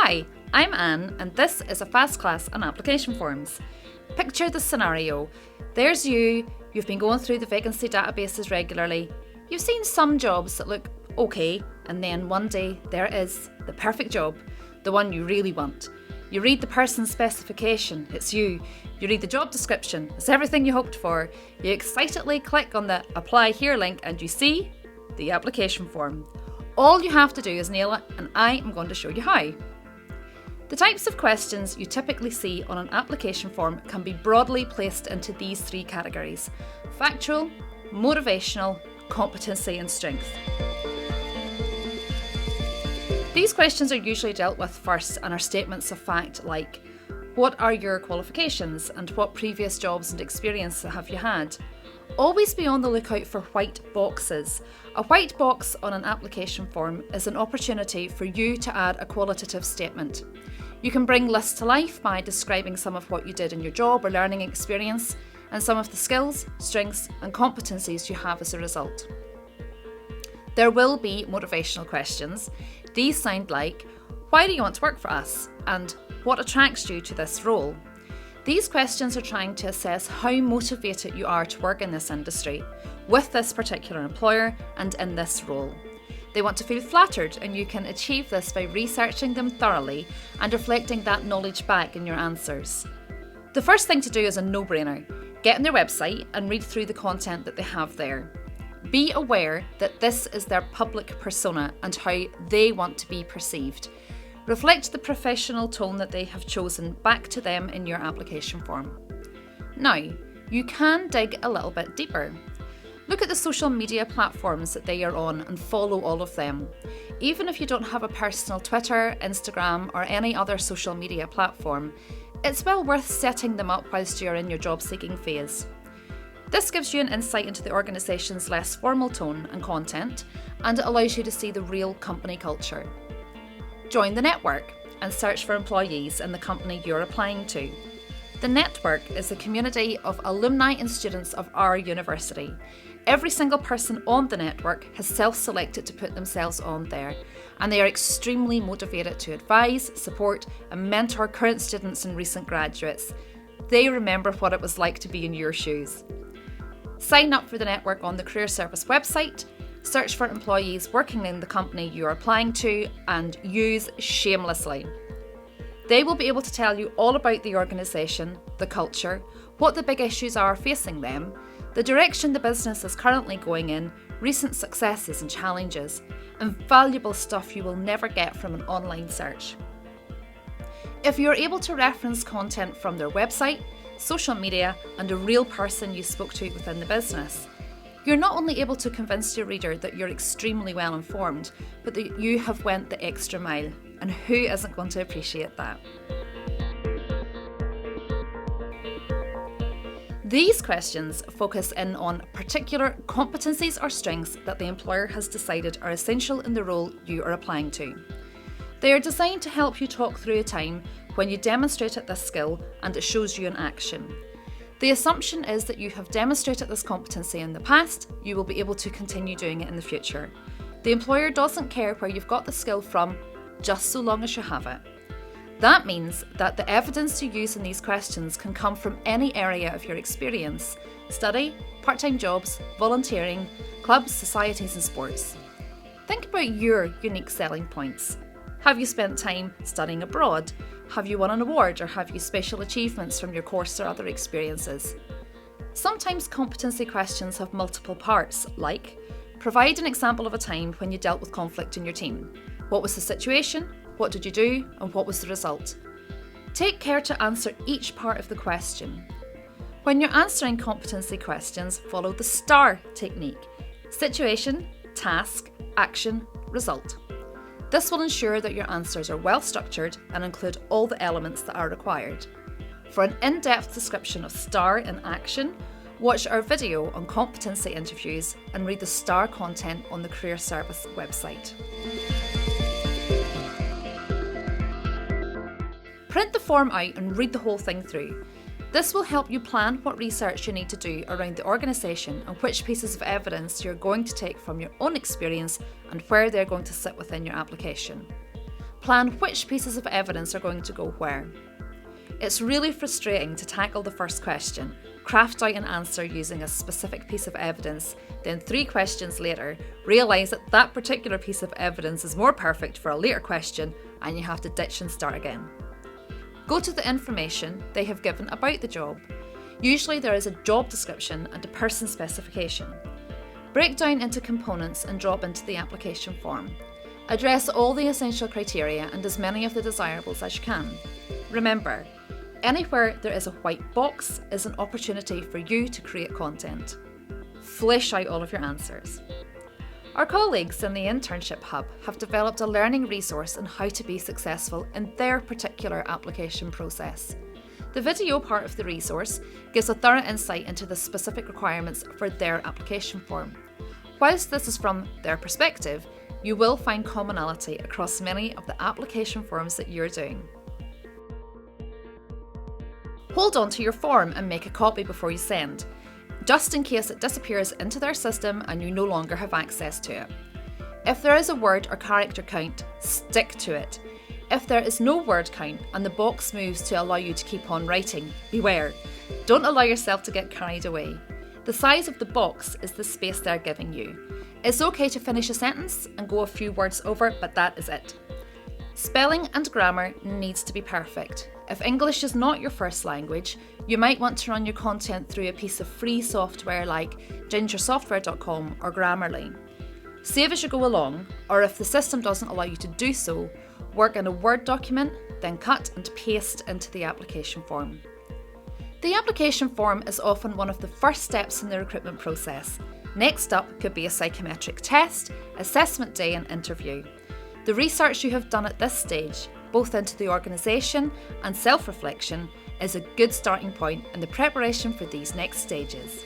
Hi, I'm Anne and this is a fast class on application forms. Picture the scenario. There's you've been going through the vacancy databases regularly. You've seen some jobs that look okay, and then one day there is the perfect job, the one you really want. You read the person's specification, it's you. You read the job description, it's everything you hoped for. You excitedly click on the apply here link and you see the application form. All you have to do is nail it, and I am going to show you how. The types of questions you typically see on an application form can be broadly placed into these three categories: factual, motivational, competency and strength. These questions are usually dealt with first and are statements of fact like, what are your qualifications and what previous jobs and experience have you had? Always be on the lookout for white boxes. A white box on an application form is an opportunity for you to add a qualitative statement. You can bring lists to life by describing some of what you did in your job or learning experience and some of the skills, strengths and competencies you have as a result. There will be motivational questions. These sound like, why do you want to work for us? And what attracts you to this role? These questions are trying to assess how motivated you are to work in this industry, with this particular employer and in this role. They want to feel flattered, and you can achieve this by researching them thoroughly and reflecting that knowledge back in your answers. The first thing to do is a no-brainer. Get on their website and read through the content that they have there. Be aware that this is their public persona and how they want to be perceived. Reflect the professional tone that they have chosen back to them in your application form. Now, you can dig a little bit deeper. Look at the social media platforms that they are on and follow all of them. Even if you don't have a personal Twitter, Instagram or any other social media platform, it's well worth setting them up whilst you're in your job seeking phase. This gives you an insight into the organisation's less formal tone and content, and it allows you to see the real company culture. Join the network and search for employees in the company you're applying to. The network is a community of alumni and students of our university. Every single person on the network has self-selected to put themselves on there, and they are extremely motivated to advise, support and mentor current students and recent graduates. They remember what it was like to be in your shoes. Sign up for the network on the Career Service website, search for employees working in the company you're applying to and use shamelessly. They will be able to tell you all about the organisation, the culture, what the big issues are facing them, the direction the business is currently going in, recent successes and challenges, and valuable stuff you will never get from an online search. If you're able to reference content from their website, social media, and a real person you spoke to within the business, you're not only able to convince your reader that you're extremely well informed, but that you have went the extra mile, and who isn't going to appreciate that? These questions focus in on particular competencies or strengths that the employer has decided are essential in the role you are applying to. They are designed to help you talk through a time when you demonstrated this skill and it shows you in action. The assumption is that you have demonstrated this competency in the past, you will be able to continue doing it in the future. The employer doesn't care where you've got the skill from, just so long as you have it. That means that the evidence you use in these questions can come from any area of your experience: study, part-time jobs, volunteering, clubs, societies and sports. Think about your unique selling points. Have you spent time studying abroad? Have you won an award, or have you special achievements from your course or other experiences? Sometimes competency questions have multiple parts, like, provide an example of a time when you dealt with conflict in your team. What was the situation? What did you do? And what was the result? Take care to answer each part of the question. When you're answering competency questions, follow the STAR technique: situation, task, action, result. This will ensure that your answers are well structured and include all the elements that are required. For an in-depth description of STAR in action, watch our video on competency interviews and read the STAR content on the Career Service website. Print the form out and read the whole thing through. This will help you plan what research you need to do around the organisation and which pieces of evidence you're going to take from your own experience and where they're going to sit within your application. Plan which pieces of evidence are going to go where. It's really frustrating to tackle the first question, craft out an answer using a specific piece of evidence, then 3 questions later, realise that that particular piece of evidence is more perfect for a later question and you have to ditch and start again. Go to the information they have given about the job. Usually there is a job description and a person specification. Break down into components and drop into the application form. Address all the essential criteria and as many of the desirables as you can. Remember, anywhere there is a white box is an opportunity for you to create content. Flesh out all of your answers. Our colleagues in the Internship Hub have developed a learning resource on how to be successful in their particular application process. The video part of the resource gives a thorough insight into the specific requirements for their application form. Whilst this is from their perspective, you will find commonality across many of the application forms that you're doing. Hold on to your form and make a copy before you send, just in case it disappears into their system and you no longer have access to it. If there is a word or character count, stick to it. If there is no word count and the box moves to allow you to keep on writing, beware. Don't allow yourself to get carried away. The size of the box is the space they're giving you. It's okay to finish a sentence and go a few words over, but that is it. Spelling and grammar needs to be perfect. If English is not your first language, you might want to run your content through a piece of free software like gingersoftware.com or Grammarly. Save as you go along, or if the system doesn't allow you to do so, work in a Word document, then cut and paste into the application form. The application form is often one of the first steps in the recruitment process. Next up could be a psychometric test, assessment day and interview. The research you have done at this stage, both into the organisation and self-reflection, is a good starting point in the preparation for these next stages.